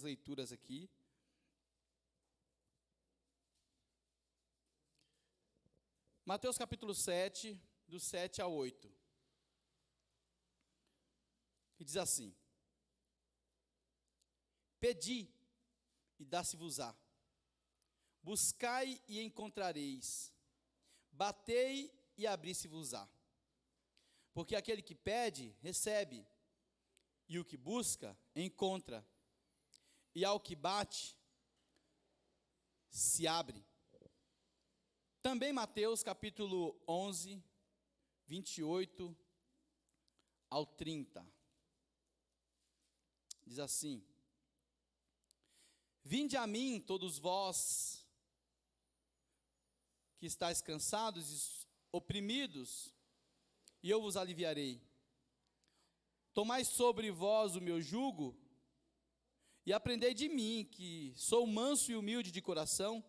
algumas leituras aqui. Mateus capítulo 7, do 7 ao 8. Que diz assim: Pedi, e dá-se-vos-á. Buscai, e encontrareis. Batei, e abri-se-vos-á. Porque aquele que pede, recebe, e o que busca, encontra, e ao que bate, se abre. Também Mateus capítulo 11, 28 ao 30. Diz assim: Vinde a mim, todos vós que estáis cansados e oprimidos, e eu vos aliviarei. Tomai sobre vós o meu jugo, e aprendei de mim, que sou manso e humilde de coração,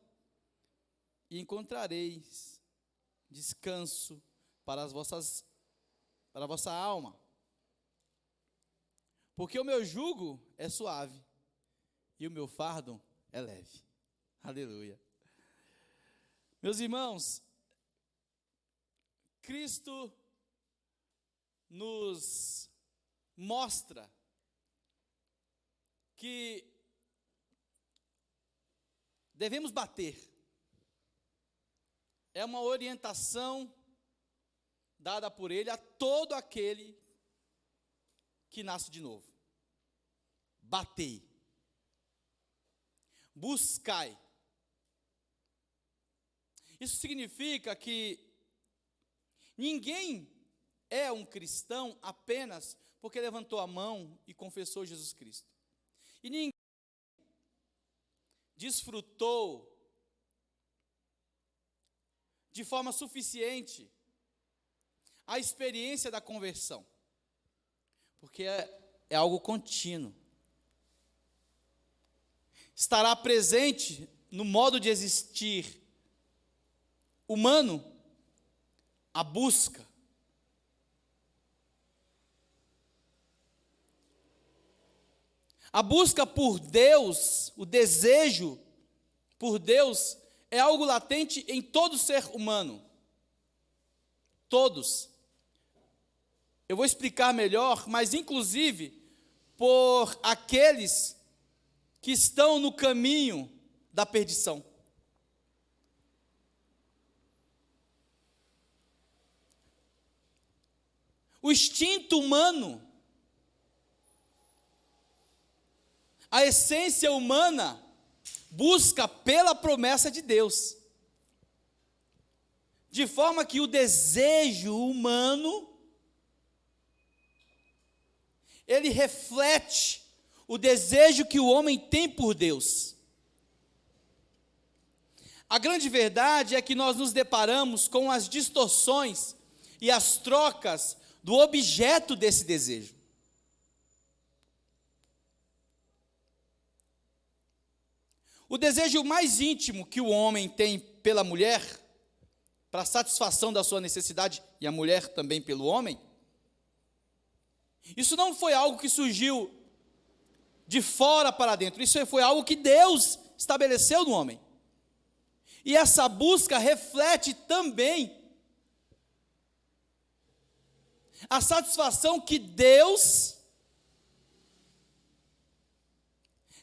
e encontrareis descanso para a vossa alma. Porque o meu jugo é suave, e o meu fardo é leve. Aleluia. Meus irmãos, Cristo nos mostra que devemos bater. É uma orientação dada por Ele a todo aquele que nasce de novo. Batei. Buscai. Isso significa que ninguém é um cristão apenas porque levantou a mão e confessou Jesus Cristo. E ninguém desfrutou de forma suficiente a experiência da conversão, porque é algo contínuo. Estará presente no modo de existir humano a busca. A busca por Deus, o desejo por Deus, é algo latente em todo ser humano. Todos. Eu vou explicar melhor, mas inclusive por aqueles que estão no caminho da perdição. O instinto humano, a essência humana, busca pela promessa de Deus. De forma que o desejo humano, ele reflete o desejo que o homem tem por Deus. A grande verdade é que nós nos deparamos com as distorções e as trocas do objeto desse desejo. O desejo mais íntimo que o homem tem pela mulher, para a satisfação da sua necessidade, e a mulher também pelo homem, isso não foi algo que surgiu de fora para dentro, isso foi algo que Deus estabeleceu no homem. E essa busca reflete também a satisfação que Deus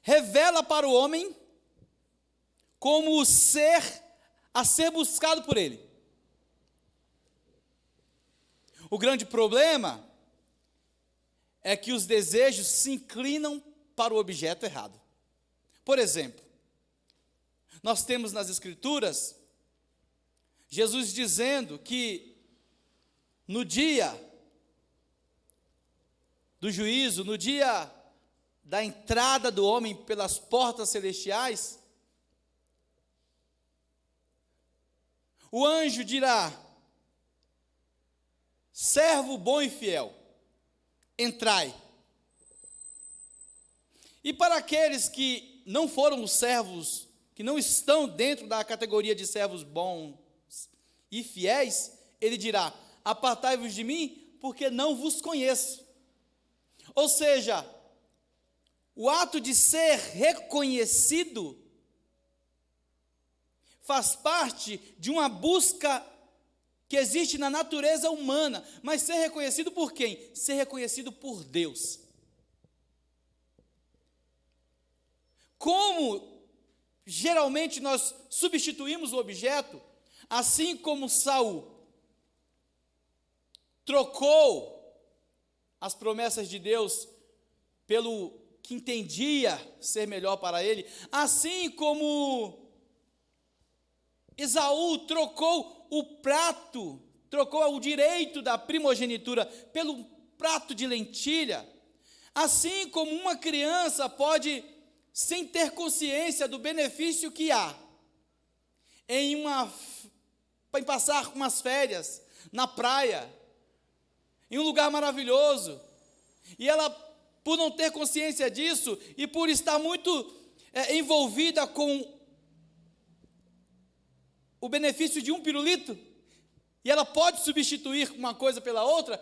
revela para o homem como o ser a ser buscado por Ele. O grande problema é que os desejos se inclinam para o objeto errado. Por exemplo, nós temos nas Escrituras Jesus dizendo que no dia do juízo, no dia da entrada do homem pelas portas celestiais, o anjo dirá: servo bom e fiel, entrai. E para aqueles que não foram os servos, que não estão dentro da categoria de servos bons e fiéis, ele dirá: apartai-vos de mim, porque não vos conheço. Ou seja, o ato de ser reconhecido faz parte de uma busca que existe na natureza humana, mas ser reconhecido por quem? Ser reconhecido por Deus. Como geralmente nós substituímos o objeto, assim como Saul trocou as promessas de Deus pelo que entendia ser melhor para ele, assim como Esaú trocou o direito da primogenitura pelo prato de lentilha, assim como uma criança pode, sem ter consciência do benefício que há em passar umas férias na praia, em um lugar maravilhoso, e ela, por não ter consciência disso, e por estar muito envolvida com o benefício de um pirulito, e ela pode substituir uma coisa pela outra,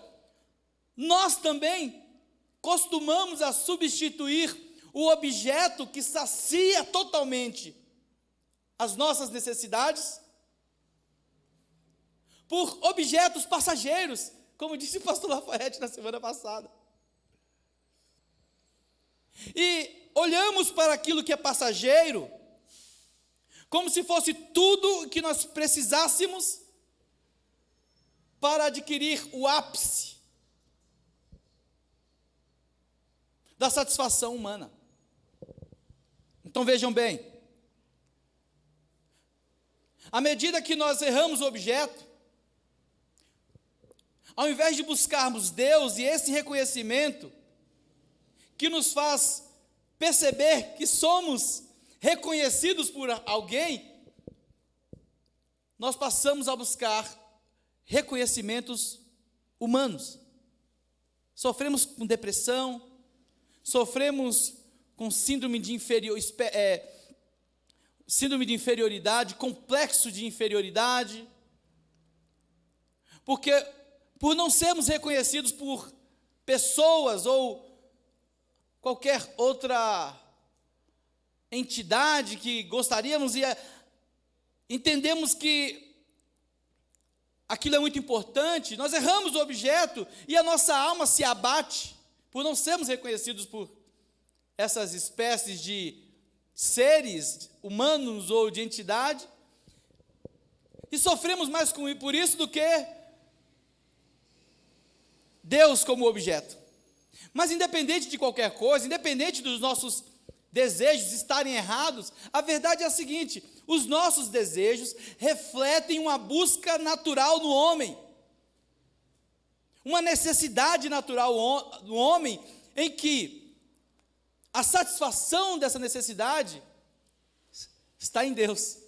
nós também costumamos a substituir o objeto que sacia totalmente as nossas necessidades por objetos passageiros, como disse o pastor Lafayette na semana passada. E olhamos para aquilo que é passageiro como se fosse tudo o que nós precisássemos para adquirir o ápice da satisfação humana. Então vejam bem, à medida que nós erramos o objeto, ao invés de buscarmos Deus e esse reconhecimento que nos faz perceber que somos reconhecidos por alguém, nós passamos a buscar reconhecimentos humanos. Sofremos com depressão, sofremos com síndrome de inferioridade, complexo de inferioridade, porque por não sermos reconhecidos por pessoas ou qualquer outra entidade que gostaríamos, e entendemos que aquilo é muito importante, nós erramos o objeto e a nossa alma se abate por não sermos reconhecidos por essas espécies de seres humanos ou de entidade, e sofremos mais por isso do que Deus como objeto. Mas independente de qualquer coisa, independente dos nossos desejos estarem errados, a verdade é a seguinte: os nossos desejos refletem uma busca natural no homem, uma necessidade natural do homem, em que a satisfação dessa necessidade está em Deus.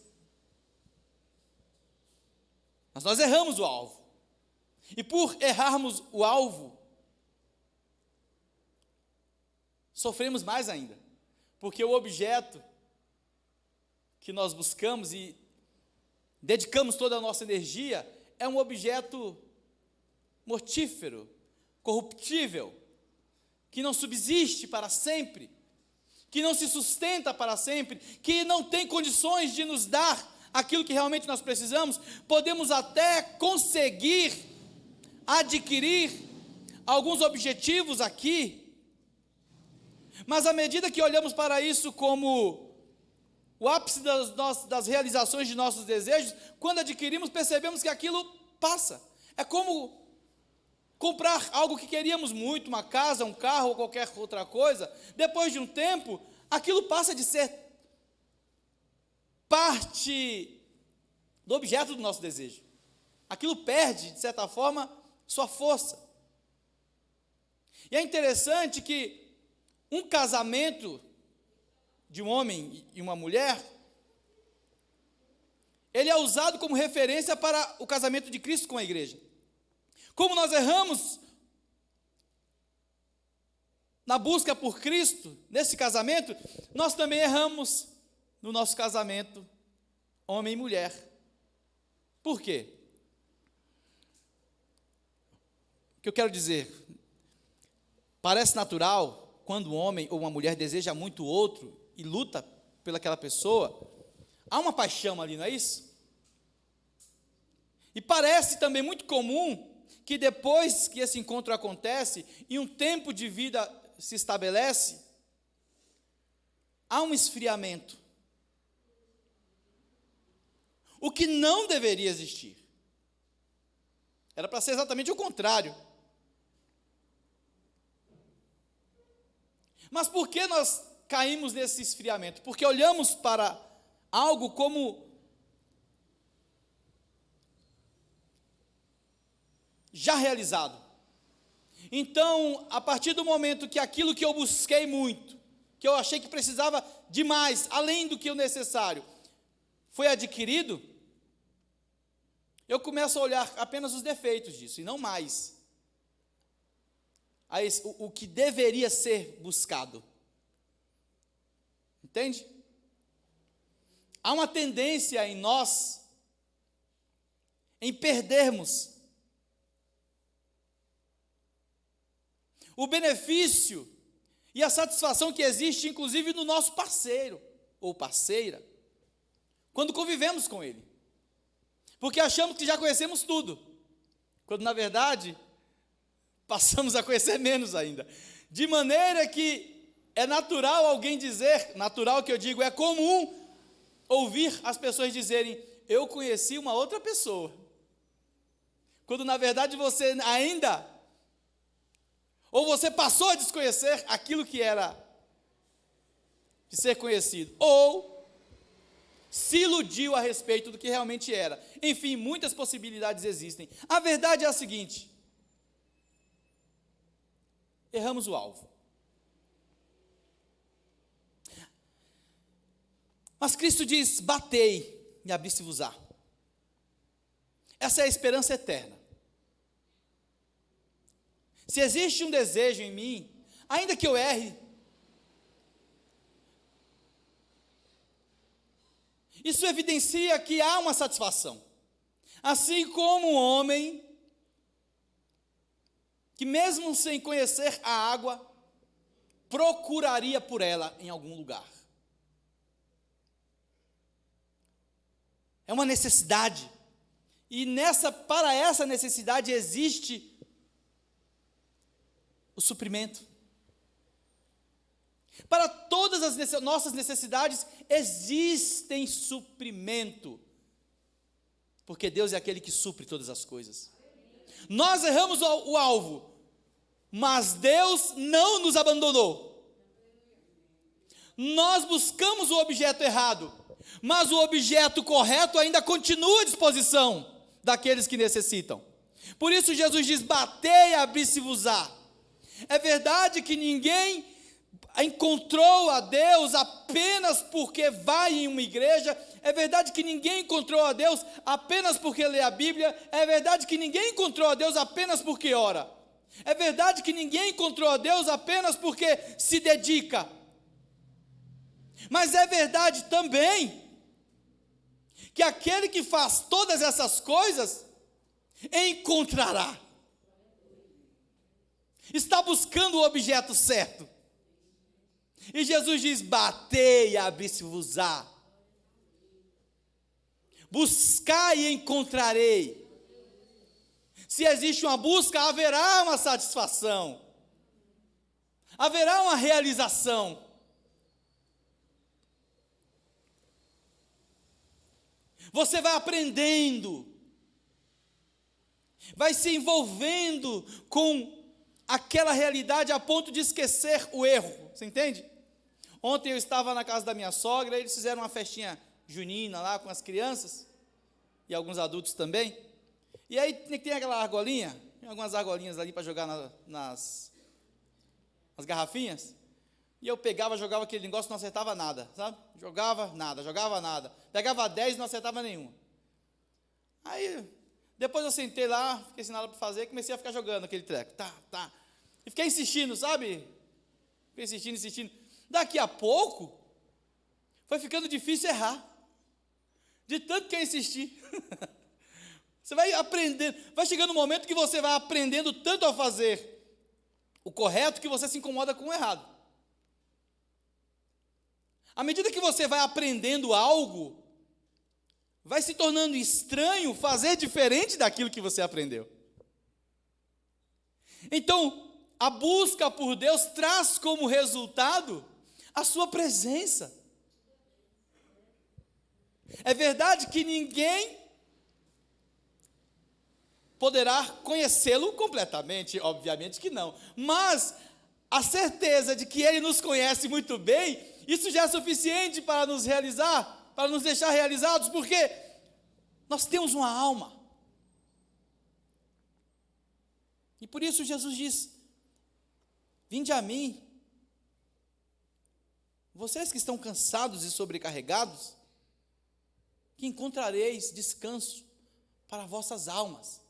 Mas nós erramos o alvo, e por errarmos o alvo, sofremos mais ainda, porque o objeto que nós buscamos e dedicamos toda a nossa energia é um objeto mortífero, corruptível, que não subsiste para sempre, que não se sustenta para sempre, que não tem condições de nos dar aquilo que realmente nós precisamos. Podemos até conseguir adquirir alguns objetivos aqui, mas à medida que olhamos para isso como o ápice das realizações de nossos desejos, quando adquirimos, percebemos que aquilo passa. É como comprar algo que queríamos muito, uma casa, um carro ou qualquer outra coisa. Depois de um tempo, aquilo passa de ser parte do objeto do nosso desejo. Aquilo perde, de certa forma, sua força. E é interessante que um casamento de um homem e uma mulher, ele é usado como referência para o casamento de Cristo com a igreja. Como nós erramos na busca por Cristo, nesse casamento, nós também erramos no nosso casamento, homem e mulher. Por quê? O que eu quero dizer? Parece natural, quando um homem ou uma mulher deseja muito o outro e luta pelaquela pessoa, há uma paixão ali, não é isso? E parece também muito comum que depois que esse encontro acontece e um tempo de vida se estabelece, há um esfriamento. O que não deveria existir. Era para ser exatamente o contrário. Mas por que nós caímos nesse esfriamento? Porque olhamos para algo como já realizado. Então, a partir do momento que aquilo que eu busquei muito, que eu achei que precisava de mais, além do que o necessário, foi adquirido, eu começo a olhar apenas os defeitos disso, e não mais o que deveria ser buscado. Entende? Há uma tendência em nós em perdermos o benefício e a satisfação que existe, inclusive, no nosso parceiro ou parceira, quando convivemos com ele. Porque achamos que já conhecemos tudo, quando, na verdade, passamos a conhecer menos ainda. De maneira que é natural alguém dizer, natural que eu digo, é comum ouvir as pessoas dizerem, eu conheci uma outra pessoa. Quando, na verdade, você ainda... ou você passou a desconhecer aquilo que era de ser conhecido, ou se iludiu a respeito do que realmente era. Enfim, muitas possibilidades existem. A verdade é a seguinte: erramos o alvo. Mas Cristo diz, batei e abri-se-vos-á. Essa é a esperança eterna. Se existe um desejo em mim, ainda que eu erre, isso evidencia que há uma satisfação. Assim como um homem que mesmo sem conhecer a água, procuraria por ela em algum lugar. É uma necessidade. E para essa necessidade existe o suprimento. Para todas as nossas necessidades existem suprimento, porque Deus é aquele que supre todas as coisas. Nós erramos o alvo, mas Deus não nos abandonou. Nós buscamos o objeto errado, mas o objeto correto ainda continua à disposição daqueles que necessitam. Por isso Jesus diz, batei e abri-se-vos-á. É verdade que ninguém encontrou a Deus apenas porque vai em uma igreja. É verdade que ninguém encontrou a Deus apenas porque lê a Bíblia. É verdade que ninguém encontrou a Deus apenas porque ora. É verdade que ninguém encontrou a Deus apenas porque se dedica. Mas é verdade também que aquele que faz todas essas coisas encontrará. Está buscando o objeto certo. E Jesus diz, batei e abri-se-vos-á. Buscai e encontrarei. Se existe uma busca, haverá uma satisfação. Haverá uma realização. Você vai aprendendo. Vai se envolvendo com aquela realidade a ponto de esquecer o erro. Você entende? Ontem eu estava na casa da minha sogra, eles fizeram uma festinha junina lá com as crianças, e alguns adultos também, e aí tem aquela argolinha, tem algumas argolinhas ali para jogar nas garrafinhas, e eu pegava, jogava aquele negócio, não acertava nada, sabe? Jogava nada, pegava 10 e não acertava nenhum. Aí, depois eu sentei lá, fiquei sem nada para fazer, comecei a ficar jogando aquele treco, e fiquei insistindo, sabe? Fiquei insistindo. Daqui a pouco, foi ficando difícil errar. De tanto que eu insisti. Você vai aprendendo, vai chegando um momento que você vai aprendendo tanto a fazer o correto, que você se incomoda com o errado. À medida que você vai aprendendo algo, vai se tornando estranho fazer diferente daquilo que você aprendeu. Então, a busca por Deus traz como resultado a sua presença. É verdade que ninguém poderá conhecê-lo completamente, obviamente que não. Mas a certeza de que Ele nos conhece muito bem, isso já é suficiente para nos realizar, para nos deixar realizados, porque nós temos uma alma. E por isso Jesus diz: vinde a mim, vocês que estão cansados e sobrecarregados, que encontrareis descanso para vossas almas.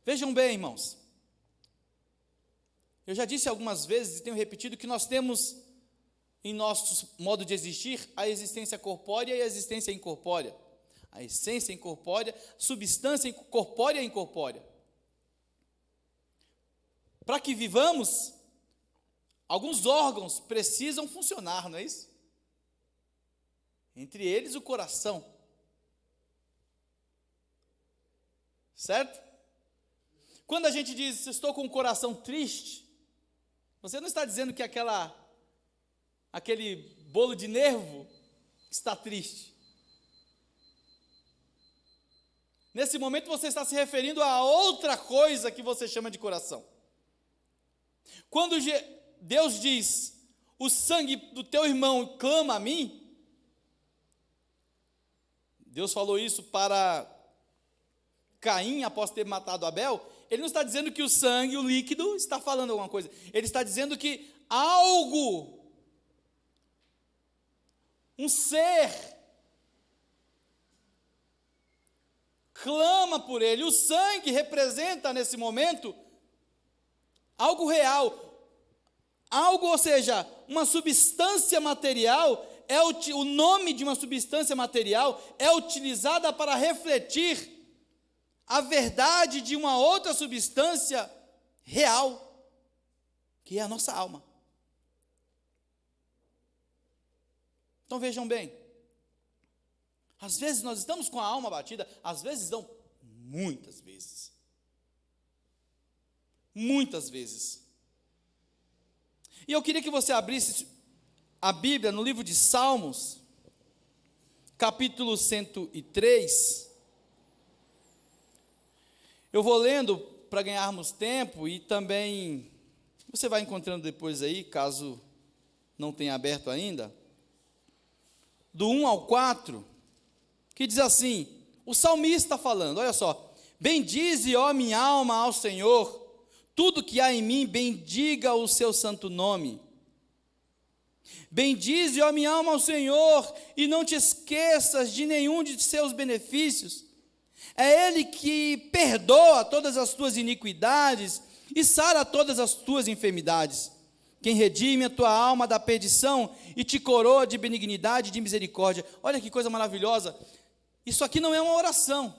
Vejam bem, irmãos, eu já disse algumas vezes e tenho repetido que nós temos em nosso modo de existir a existência corpórea e a existência incorpórea. A essência incorpórea, substância corpórea e incorpórea. Para que vivamos, alguns órgãos precisam funcionar, não é isso? Entre eles o coração. Certo? Quando a gente diz, estou com o coração triste, você não está dizendo que aquele bolo de nervo está triste. Nesse momento você está se referindo a outra coisa que você chama de coração. Quando Deus diz, o sangue do teu irmão clama a mim, Deus falou isso para Caim após ter matado Abel. Ele não está dizendo que o sangue, o líquido, está falando alguma coisa. Ele está dizendo que algo, um ser, clama por ele. O sangue representa, nesse momento, algo real. Algo, ou seja, uma substância material, o nome de uma substância material é utilizada para refletir a verdade de uma outra substância real, que é a nossa alma. Então vejam bem, às vezes nós estamos com a alma batida, às vezes não, muitas vezes. Muitas vezes. E eu queria que você abrisse a Bíblia no livro de Salmos, capítulo 103. Eu vou lendo para ganharmos tempo e também você vai encontrando depois aí, caso não tenha aberto ainda, do 1 ao 4, que diz assim, o salmista falando, olha só: bendize, ó minha alma, ao Senhor, tudo que há em mim, bendiga o seu santo nome. Bendize, ó minha alma, ao Senhor, e não te esqueças de nenhum de seus benefícios. É Ele que perdoa todas as tuas iniquidades e sara todas as tuas enfermidades. Quem redime a tua alma da perdição e te coroa de benignidade e de misericórdia. Olha que coisa maravilhosa. Isso aqui não é uma oração.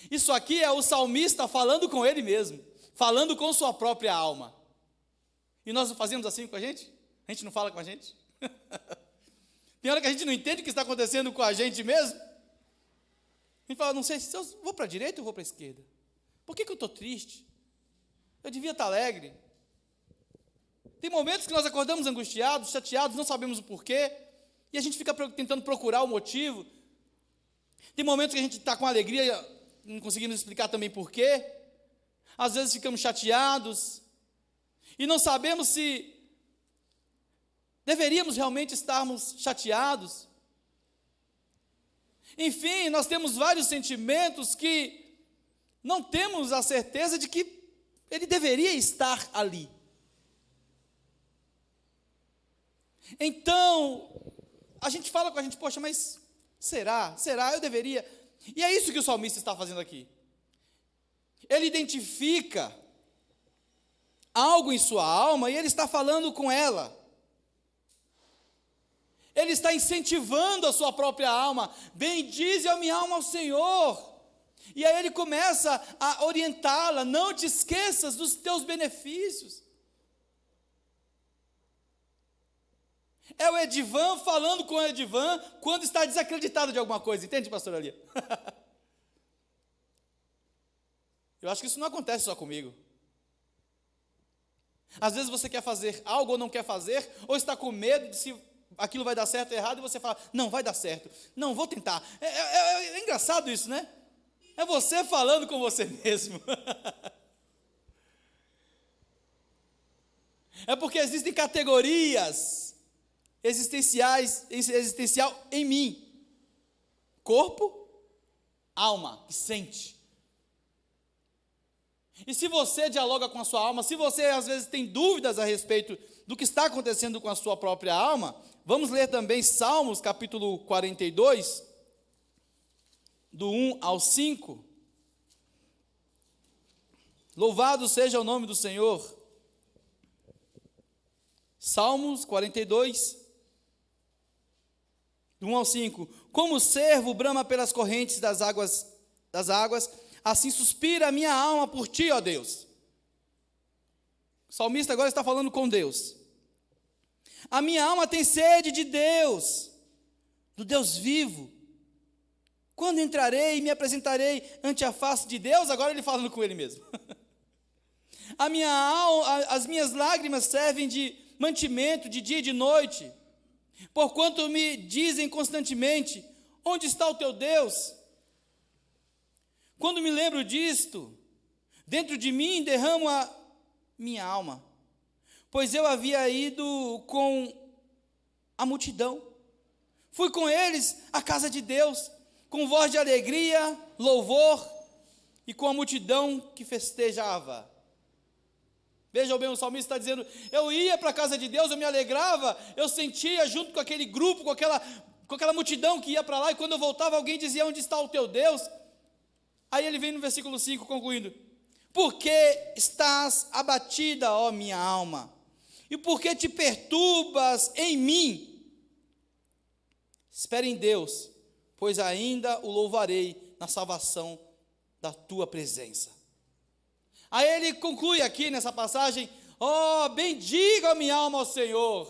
Isso aqui é o salmista falando com ele mesmo, falando com sua própria alma. E nós fazemos assim com a gente? A gente não fala com a gente? Tem hora que a gente não entende o que está acontecendo com a gente mesmo. A gente fala, não sei se eu vou para a direita ou vou para a esquerda. Por que eu estou triste? Eu devia estar alegre. Tem momentos que nós acordamos angustiados, chateados, não sabemos o porquê, e a gente fica tentando procurar o motivo. Tem momentos que a gente está com alegria, não conseguimos explicar também porquê. Às vezes ficamos chateados, e não sabemos se deveríamos realmente estarmos chateados. Enfim, nós temos vários sentimentos que não temos a certeza de que ele deveria estar ali. Então, a gente fala com a gente, poxa, mas será? Eu deveria? E é isso que o salmista está fazendo aqui. Ele identifica algo em sua alma e ele está falando com ela. Ele está incentivando a sua própria alma. Bendize a minha alma ao Senhor. E aí ele começa a orientá-la. Não te esqueças dos teus benefícios. É o Edivan falando com o Edivan quando está desacreditado de alguma coisa. Entende, pastora Lia? Eu acho que isso não acontece só comigo. Às vezes você quer fazer algo ou não quer fazer, ou está com medo de se aquilo vai dar certo ou errado, e você fala, não, vai dar certo, não, vou tentar. É engraçado isso, né? É você falando com você mesmo. É porque existem categorias existencial em mim. Corpo, alma, que sente. E se você dialoga com a sua alma, se você às vezes tem dúvidas a respeito do que está acontecendo com a sua própria alma, vamos ler também Salmos capítulo 42, do 1 ao 5. Louvado seja o nome do Senhor. Salmos 42, do 1 ao 5. Como o cervo brama pelas correntes das águas, assim suspira a minha alma por ti, ó Deus. O salmista agora está falando com Deus. A minha alma tem sede de Deus, do Deus vivo. Quando entrarei e me apresentarei ante a face de Deus? Agora ele falando com ele mesmo. As minhas lágrimas servem de mantimento de dia e de noite, porquanto me dizem constantemente, onde está o teu Deus? Quando me lembro disto, dentro de mim derramo a minha alma, pois eu havia ido com a multidão, fui com eles à casa de Deus, com voz de alegria, louvor, e com a multidão que festejava. Vejam bem, o salmista está dizendo, eu ia para a casa de Deus, eu me alegrava, eu sentia junto com aquele grupo, com aquela multidão que ia para lá, e quando eu voltava, alguém dizia, onde está o teu Deus? Aí ele vem no versículo 5 concluindo, por que estás abatida, ó minha alma? E por que te perturbas em mim? Espere em Deus, pois ainda o louvarei na salvação da tua presença. Aí ele conclui aqui nessa passagem, bendiga a minha alma ao Senhor,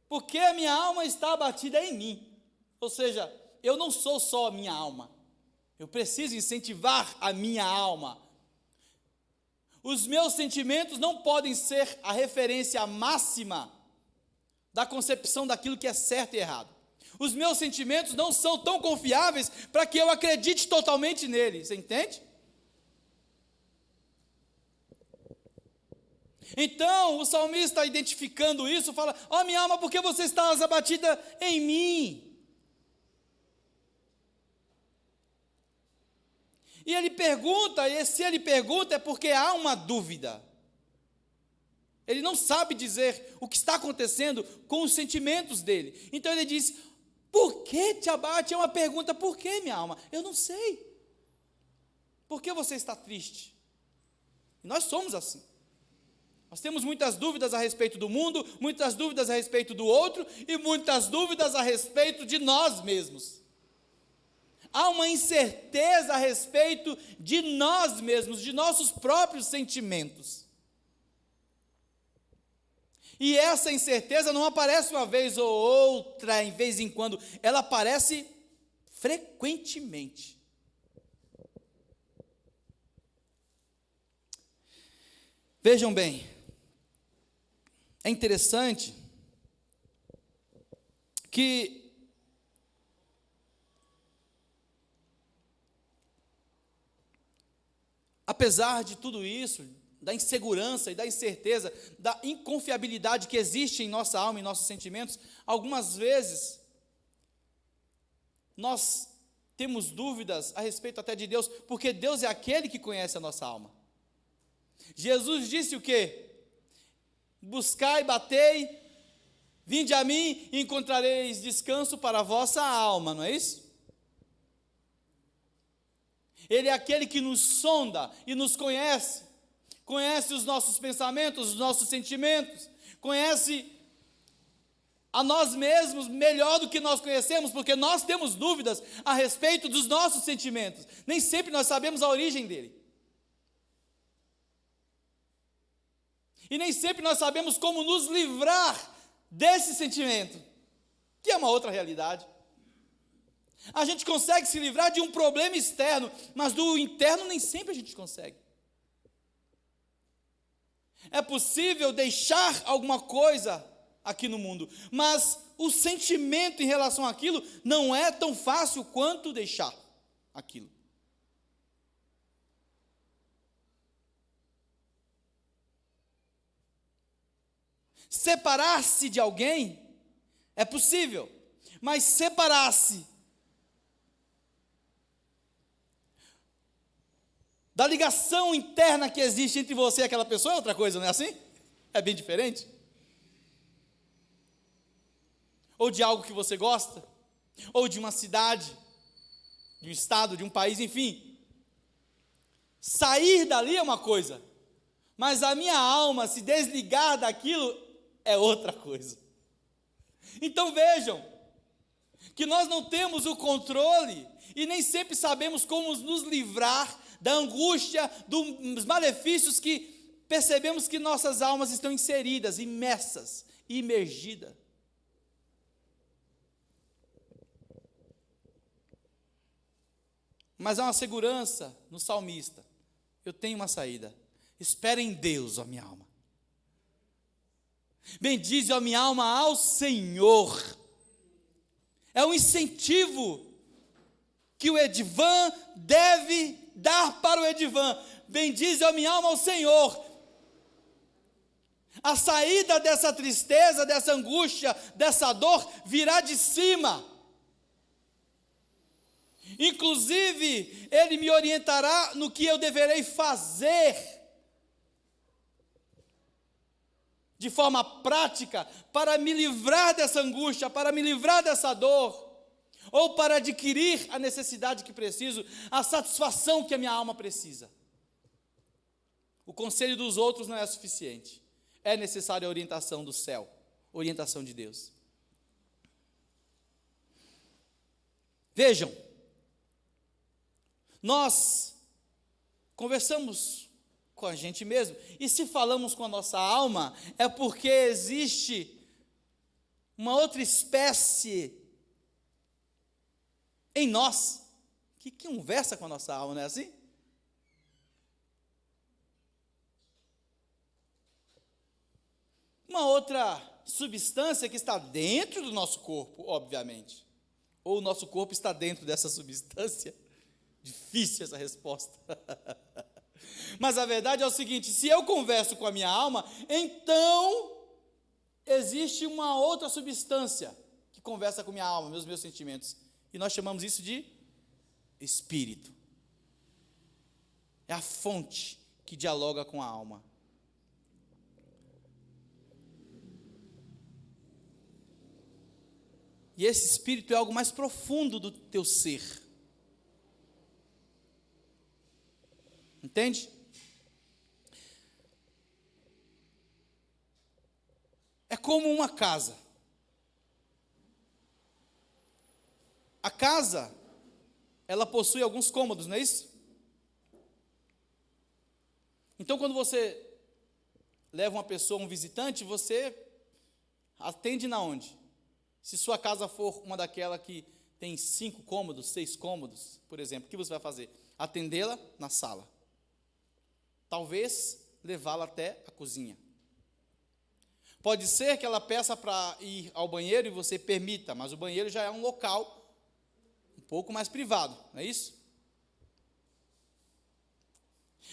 porque a minha alma está abatida em mim. Ou seja, eu não sou só a minha alma, eu preciso incentivar a minha alma. Os meus sentimentos não podem ser a referência máxima da concepção daquilo que é certo e errado. Os meus sentimentos não são tão confiáveis para que eu acredite totalmente neles, você entende? Então, o salmista identificando isso, fala, minha alma, por que você está abatida em mim? E ele pergunta, e se ele pergunta é porque há uma dúvida. Ele não sabe dizer o que está acontecendo com os sentimentos dele. Então ele diz, por que te abate? É uma pergunta, por que, minha alma? Eu não sei. Por que você está triste? E nós somos assim. Nós temos muitas dúvidas a respeito do mundo, muitas dúvidas a respeito do outro e muitas dúvidas a respeito de nós mesmos. Há uma incerteza a respeito de nós mesmos, de nossos próprios sentimentos. E essa incerteza não aparece uma vez ou outra, em vez em quando, ela aparece frequentemente. Vejam bem, é interessante que apesar de tudo isso, da insegurança e da incerteza, da inconfiabilidade que existe em nossa alma e nossos sentimentos, algumas vezes nós temos dúvidas a respeito até de Deus, porque Deus é aquele que conhece a nossa alma. Jesus disse o quê? Buscai, batei, vinde a mim e encontrareis descanso para a vossa alma, não é isso? Ele é aquele que nos sonda e nos conhece, conhece os nossos pensamentos, os nossos sentimentos, conhece a nós mesmos melhor do que nós conhecemos, porque nós temos dúvidas a respeito dos nossos sentimentos, nem sempre nós sabemos a origem dele. E nem sempre nós sabemos como nos livrar desse sentimento, que é uma outra realidade. A gente consegue se livrar de um problema externo, mas do interno nem sempre a gente consegue. É possível deixar alguma coisa aqui no mundo, mas o sentimento em relação àquilo não é tão fácil quanto deixar aquilo. Separar-se de alguém é possível, mas separar-se da ligação interna que existe entre você e aquela pessoa é outra coisa, não é assim? É bem diferente. Ou de algo que você gosta, ou de uma cidade, de um estado, de um país, enfim. Sair dali é uma coisa, mas a minha alma se desligar daquilo é outra coisa. Então vejam, que nós não temos o controle e nem sempre sabemos como nos livrar da angústia, dos malefícios que percebemos que nossas almas estão inseridas, imersas, imergidas. Mas há uma segurança no salmista. Eu tenho uma saída. Espera em Deus, ó minha alma. Bendize, ó minha alma, ao Senhor. É um incentivo que o Edivan deve dar para o Edivan. Bendize, ó minha alma, ao Senhor. A saída dessa tristeza, dessa angústia, dessa dor, virá de cima. Inclusive, Ele me orientará no que eu deverei fazer, de forma prática, para me livrar dessa angústia, para me livrar dessa dor, ou para adquirir a necessidade que preciso, a satisfação que a minha alma precisa. O conselho dos outros não é suficiente, é necessária a orientação do céu, orientação de Deus. Vejam, nós conversamos com a gente mesmo, e se falamos com a nossa alma, é porque existe uma outra espécie em nós, que conversa com a nossa alma, não é assim? Uma outra substância que está dentro do nosso corpo, obviamente. Ou o nosso corpo está dentro dessa substância? Difícil essa resposta. Mas a verdade é o seguinte: se eu converso com a minha alma, então existe uma outra substância que conversa com minha alma, meus sentimentos. E nós chamamos isso de espírito. É a fonte que dialoga com a alma. E esse espírito é algo mais profundo do teu ser. Entende? É como uma casa. A casa, ela possui alguns cômodos, não é isso? Então, quando você leva uma pessoa, um visitante, você atende na onde? Se sua casa for uma daquela que tem 5 cômodos, 6 cômodos, por exemplo, o que você vai fazer? Atendê-la na sala. Talvez levá-la até a cozinha. Pode ser que ela peça para ir ao banheiro e você permita, mas o banheiro já é um local um pouco mais privado, não é isso?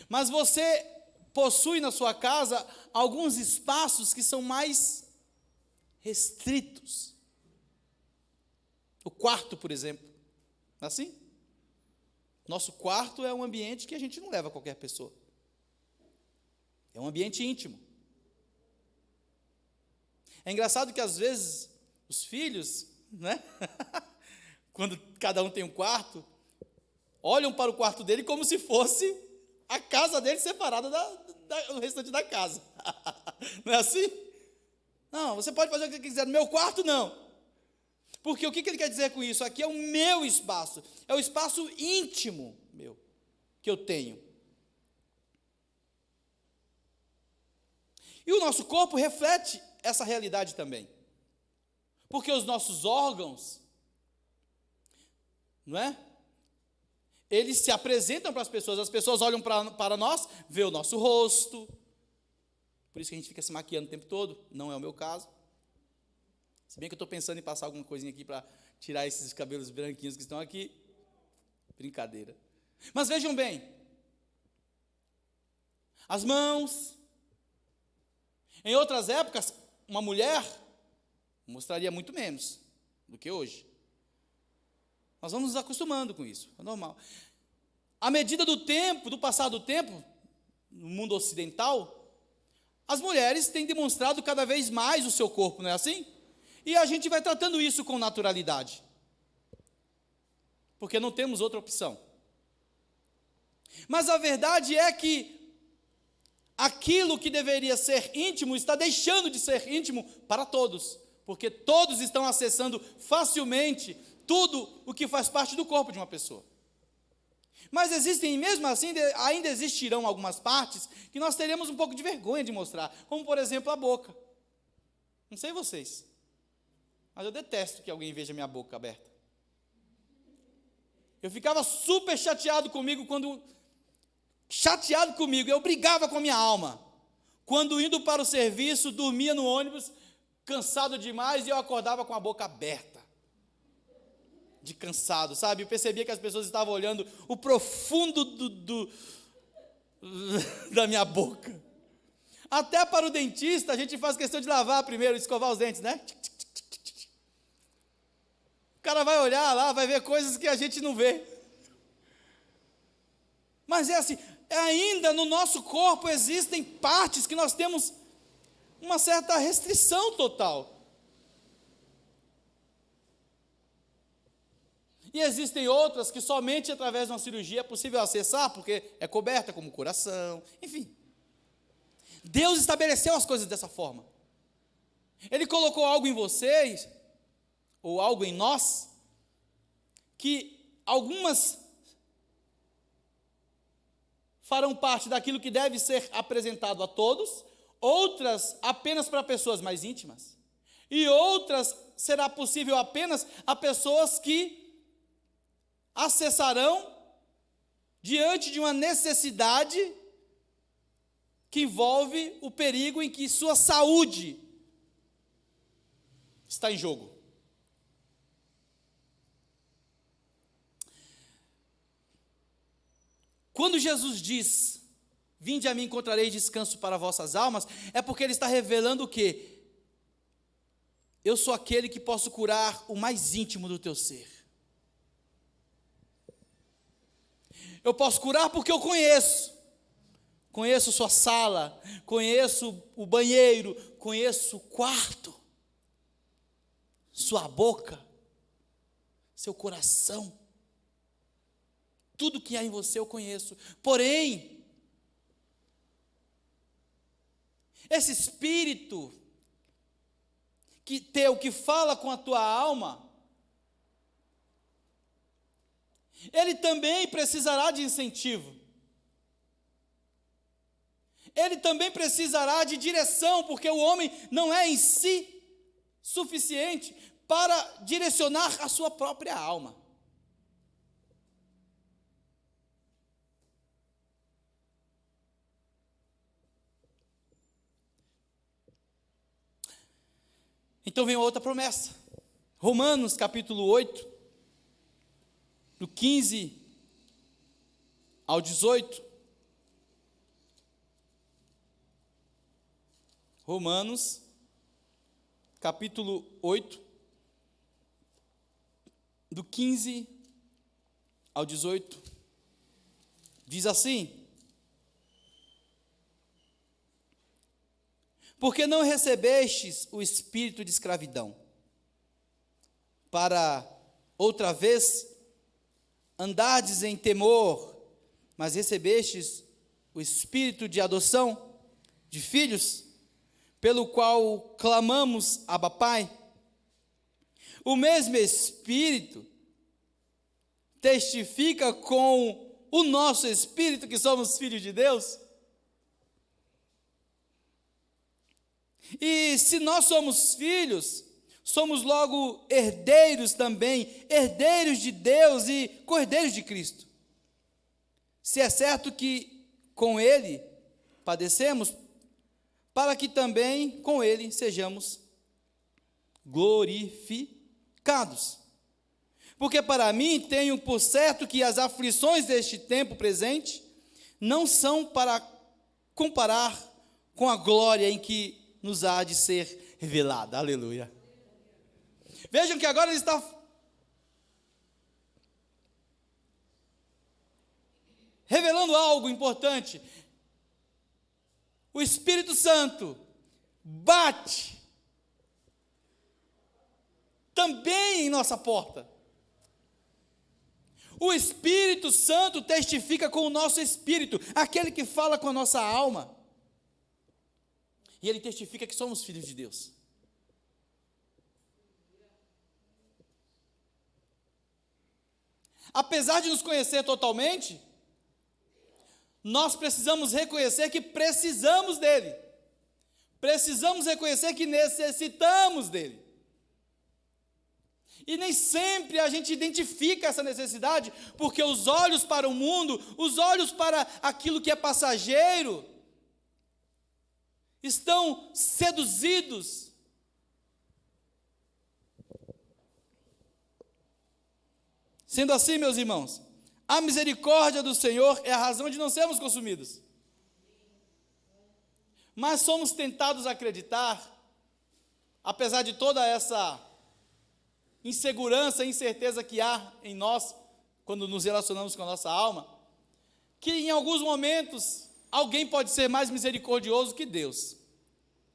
Mas você possui na sua casa alguns espaços que são mais restritos. O quarto, por exemplo, não é assim? Nosso quarto é um ambiente que a gente não leva qualquer pessoa. É um ambiente íntimo. É engraçado que às vezes os filhos, né? Quando cada um tem um quarto, olham para o quarto dele como se fosse a casa dele separada do restante da casa. Não é assim? Não, você pode fazer o que quiser, no meu quarto não. Porque o que ele quer dizer com isso? Aqui é o meu espaço, é o espaço íntimo meu, que eu tenho. E o nosso corpo reflete essa realidade também. Porque os nossos órgãos, não é? Eles se apresentam para as pessoas olham para nós, vê o nosso rosto. Por isso que a gente fica se maquiando o tempo todo, não é o meu caso. Se bem que eu estou pensando em passar alguma coisinha aqui para tirar esses cabelos branquinhos que estão aqui. Brincadeira. Mas vejam bem, as mãos. Em outras épocas, uma mulher mostraria muito menos do que hoje. Nós vamos nos acostumando com isso, é normal. À medida do tempo, do passar do tempo, no mundo ocidental, as mulheres têm demonstrado cada vez mais o seu corpo, não é assim? E a gente vai tratando isso com naturalidade, porque não temos outra opção. Mas a verdade é que aquilo que deveria ser íntimo está deixando de ser íntimo para todos, porque todos estão acessando facilmente tudo o que faz parte do corpo de uma pessoa. Mas existem, mesmo assim, ainda existirão algumas partes que nós teremos um pouco de vergonha de mostrar, como por exemplo a boca. Não sei vocês, mas eu detesto que alguém veja minha boca aberta. Eu ficava super chateado comigo, eu brigava com a minha alma, quando indo para o serviço, dormia no ônibus, cansado demais, e eu acordava com a boca aberta, de cansado, sabe? Eu percebia que as pessoas estavam olhando o profundo da minha boca. Até para o dentista, a gente faz questão de lavar primeiro, escovar os dentes, né? O cara vai olhar lá, vai ver coisas que a gente não vê. Mas é assim, ainda no nosso corpo existem partes que nós temos uma certa restrição total. E existem outras que somente através de uma cirurgia é possível acessar, porque é coberta, como o coração, enfim. Deus estabeleceu as coisas dessa forma. Ele colocou algo em vocês, ou algo em nós, que algumas farão parte daquilo que deve ser apresentado a todos, outras apenas para pessoas mais íntimas, e outras será possível apenas a pessoas que acessarão diante de uma necessidade que envolve o perigo em que sua saúde está em jogo. Quando Jesus diz, vinde a mim, encontrarei descanso para vossas almas, é porque Ele está revelando o quê? Eu sou aquele que posso curar o mais íntimo do teu ser. Eu posso curar porque eu conheço sua sala, conheço o banheiro, conheço o quarto, sua boca, seu coração. Tudo que há em você eu conheço. Porém, esse espírito que fala com a tua alma, ele também precisará de incentivo. Ele também precisará de direção, porque o homem não é em si suficiente para direcionar a sua própria alma. Então vem outra promessa. Romanos capítulo 8, do 15 ao 18. Romanos capítulo 8, do 15 ao 18. Diz assim: porque não recebestes o espírito de escravidão, para outra vez andardes em temor, mas recebestes o espírito de adoção de filhos, pelo qual clamamos, Abba, Pai. O mesmo Espírito testifica com o nosso espírito que somos filhos de Deus. E se nós somos filhos, somos logo herdeiros também, herdeiros de Deus e co-herdeiros de Cristo. Se é certo que com Ele padecemos, para que também com Ele sejamos glorificados. Porque para mim tenho por certo que as aflições deste tempo presente não são para comparar com a glória em que nos há de ser revelada. Aleluia. Vejam que agora ele está revelando algo importante. O Espírito Santo bate também em nossa porta. O Espírito Santo testifica com o nosso espírito, aquele que fala com a nossa alma. E ele testifica que somos filhos de Deus. Apesar de nos conhecer totalmente, nós precisamos reconhecer que precisamos dele. Precisamos reconhecer que necessitamos dele. E nem sempre a gente identifica essa necessidade, porque os olhos para o mundo, os olhos para aquilo que é passageiro, estão seduzidos. Sendo assim, meus irmãos, a misericórdia do Senhor é a razão de não sermos consumidos. Mas somos tentados a acreditar, apesar de toda essa insegurança e incerteza que há em nós, quando nos relacionamos com a nossa alma, que em alguns momentos, alguém pode ser mais misericordioso que Deus.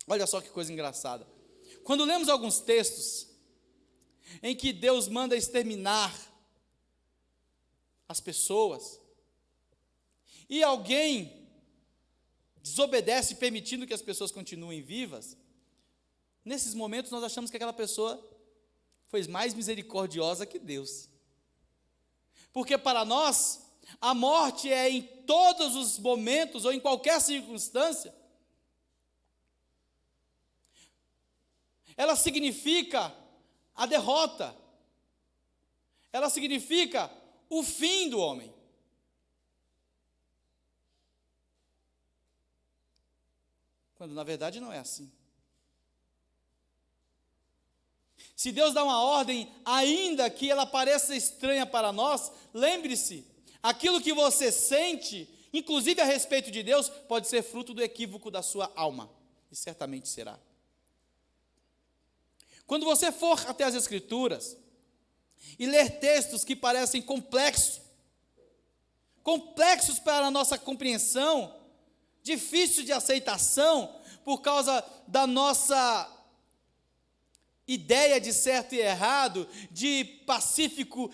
Olha só que coisa engraçada. Quando lemos alguns textos, em que Deus manda exterminar as pessoas, e alguém desobedece permitindo que as pessoas continuem vivas, nesses momentos nós achamos que aquela pessoa foi mais misericordiosa que Deus. Porque para nós, a morte é em todos os momentos, ou em qualquer circunstância, ela significa a derrota, ela significa o fim do homem. Quando na verdade não é assim. Se Deus dá uma ordem, ainda que ela pareça estranha para nós, lembre-se, aquilo que você sente, inclusive a respeito de Deus, pode ser fruto do equívoco da sua alma, e certamente será. Quando você for até as Escrituras e ler textos que parecem complexos para a nossa compreensão, difícil de aceitação, por causa da nossa ideia de certo e errado, de pacífico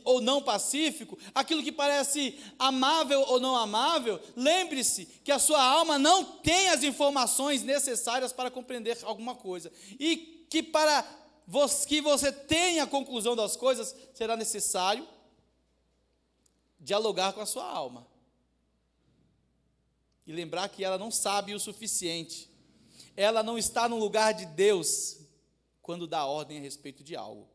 ou não pacífico, aquilo que parece amável ou não amável, lembre-se que a sua alma não tem as informações necessárias para compreender alguma coisa, e que para que você tenha a conclusão das coisas, será necessário dialogar com a sua alma, e lembrar que ela não sabe o suficiente. Ela não está no lugar de Deus quando dá ordem a respeito de algo.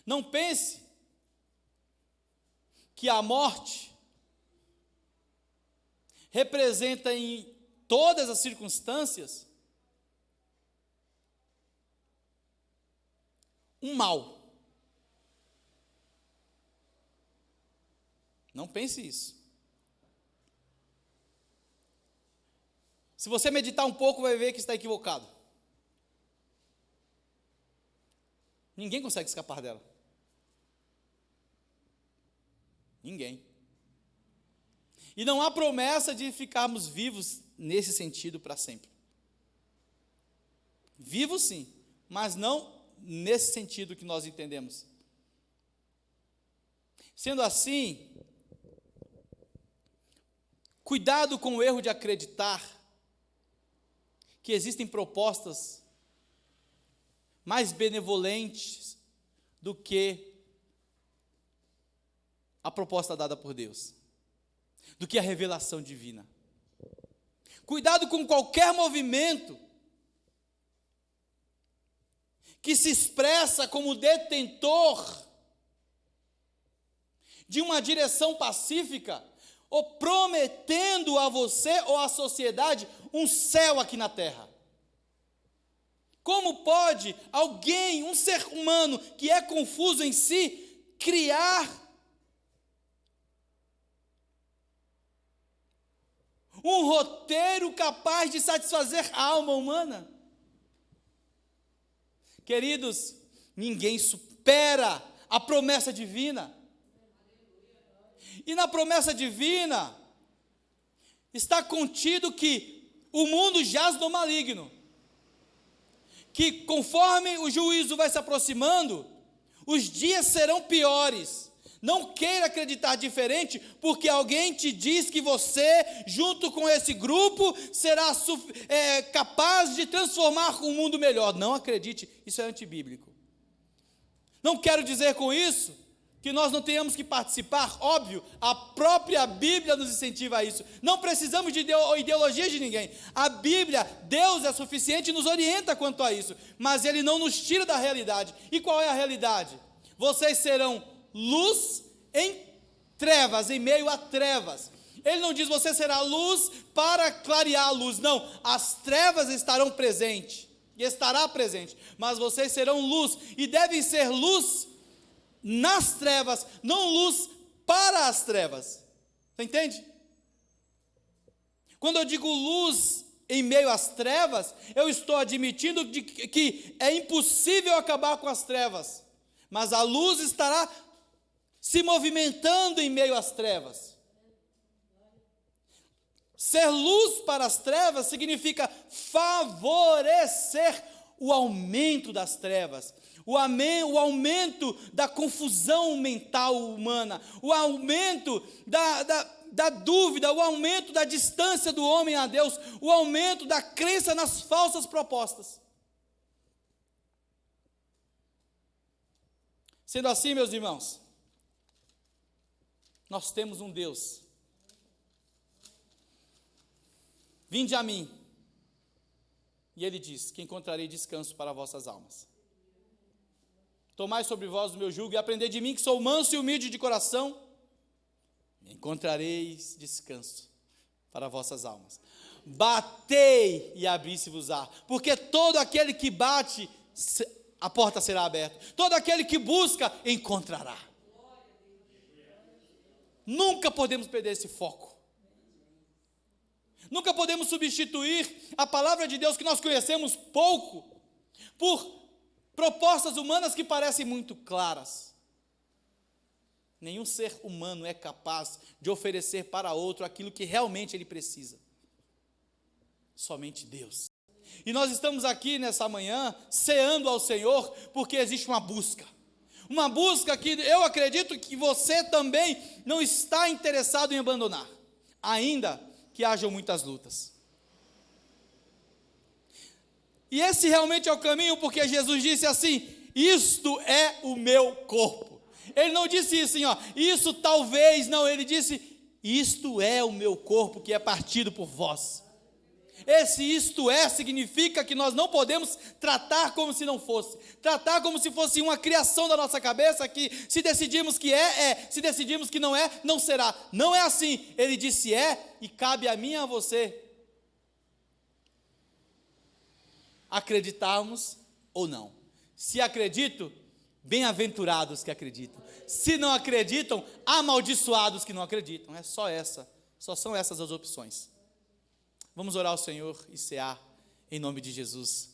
Não pense que a morte representa em todas as circunstâncias um mal. Não pense isso. Se você meditar um pouco, vai ver que está equivocado. Ninguém consegue escapar dela. Ninguém. E não há promessa de ficarmos vivos nesse sentido para sempre. Vivos sim, mas não nesse sentido que nós entendemos. Sendo assim, cuidado com o erro de acreditar que existem propostas mais benevolentes do que a proposta dada por Deus. do que a revelação divina. Cuidado com qualquer movimento que se expressa como detentor de uma direção pacífica, ou prometendo a você ou à sociedade um céu aqui na terra. Como pode alguém, um ser humano que é confuso em si, criar um roteiro capaz de satisfazer a alma humana? Queridos, ninguém supera a promessa divina. E na promessa divina está contido que o mundo jaz no maligno, que conforme o juízo vai se aproximando, os dias serão piores. Não queira acreditar diferente, porque alguém te diz que você, junto com esse grupo, será capaz de transformar um mundo melhor. Não acredite, isso é antibíblico. Não quero dizer com isso que nós não tenhamos que participar, óbvio, a própria Bíblia nos incentiva a isso. Não precisamos de ideologia de ninguém. A Bíblia, Deus é suficiente e nos orienta quanto a isso, mas Ele não nos tira da realidade. E qual é a realidade? Vocês serão luz em trevas, em meio a trevas. Ele não diz você será luz para clarear a luz, não. As trevas estarão presentes, e estará presente, mas vocês serão luz, e devem ser luz nas trevas, não luz para as trevas. Você entende? Quando eu digo luz em meio às trevas, eu estou admitindo que é impossível acabar com as trevas, mas a luz estará se movimentando em meio às trevas. Ser luz para as trevas significa favorecer o aumento das trevas, o aumento da confusão mental humana, o aumento da dúvida, o aumento da distância do homem a Deus, o aumento da crença nas falsas propostas. Sendo assim, meus irmãos, nós temos um Deus. Vinde a mim, e Ele diz, que encontrarei descanso para vossas almas. Tomai sobre vós o meu jugo e aprendei de mim, que sou manso e humilde de coração, e encontrareis descanso para vossas almas. Batei e abri-se-vos-á, porque todo aquele que bate, a porta será aberta. Todo aquele que busca, encontrará. Nunca podemos perder esse foco. Nunca podemos substituir a palavra de Deus que nós conhecemos pouco por propostas humanas que parecem muito claras. Nenhum ser humano é capaz de oferecer para outro aquilo que realmente ele precisa. Somente Deus. E nós estamos aqui nessa manhã ceando ao Senhor porque existe uma busca. Uma busca que eu acredito que você também não está interessado em abandonar, ainda que hajam muitas lutas. E esse realmente é o caminho, porque Jesus disse assim: isto é o meu corpo. Ele não disse assim, isso talvez, não, ele disse, isto é o meu corpo que é partido por vós. Esse isto é significa que nós não podemos tratar como se não fosse, tratar como se fosse uma criação da nossa cabeça, que se decidimos que se decidimos que não é, não será. Não é assim. Ele disse e cabe a mim e a você acreditarmos ou não. Se acredito, bem-aventurados que acreditam. Se não acreditam, amaldiçoados que não acreditam. É só são essas as opções. Vamos orar ao Senhor e cear em nome de Jesus.